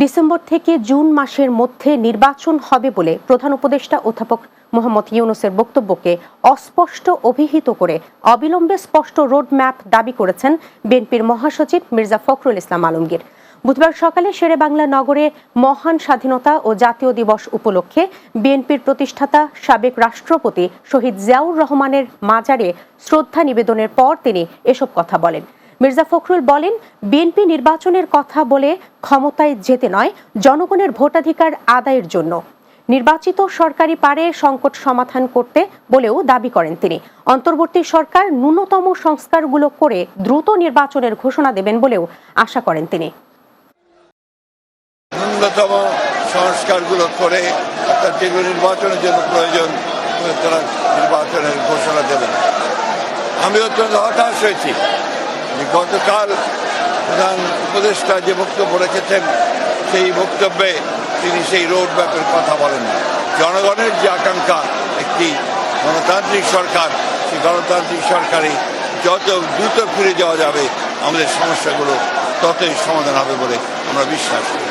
December থেকে June মাসের মধ্যে নির্বাচন হবে বলে প্রধান উপদেষ্টা অধ্যাপক মোহাম্মদ ইউনূসের বক্তব্যকে অস্পষ্ট অভিহিত করে অবিলম্বে স্পষ্ট রোডম্যাপ দাবি করেছেন বিএনপির মহাসচিব মির্জা ফখরুল ইসলাম আলমগীর। বুধবার সকালে শেরেবাংলা নগরে মহান স্বাধীনতা ও জাতীয় দিবস উপলক্ষে বিএনপির প্রতিষ্ঠাতা সাবেক রাষ্ট্রপতি শহীদ জিয়াউর রহমানের মাজারে শ্রদ্ধা নিবেদনের পর তিনি এসব কথা বলেন। মির্জা ফখরুল বলেন, বিএনপি নির্বাচনের কথা বলে ক্ষমতায় যেতে নয়, জনগণের ভোটাধিকার আদায়ের জন্য নির্বাচিত সরকারই পারে সংকট সমাধান করতে বলেও দাবি করেন তিনি। অন্তর্বর্তী সরকার ন্যূনতম সংস্কারগুলো করে দ্রুত নির্বাচনের ঘোষণা দেবেন বলেও আশা করেন তিনি। ন্যূনতম সংস্কারগুলো করে অর্থাৎ যেগুলো নির্বাচনের জন্য প্রয়োজন তারা নির্বাচনের ঘোষণা দেবেন। আমি অত্যন্ত হতাশ হয়েছি গতকাল প্রধান উপদেষ্টা যে বক্তব্য রেখেছেন সেই বক্তব্যে তিনি সেই রোড ম্যাপের কথা বলেন না। জনগণের যে আকাঙ্ক্ষা একটি গণতান্ত্রিক সরকার, সেই গণতান্ত্রিক সরকারে যত দ্রুত ফিরে যাওয়া যাবে আমাদের সমস্যাগুলো ততই সমাধান হবে বলে আমরা বিশ্বাস করি।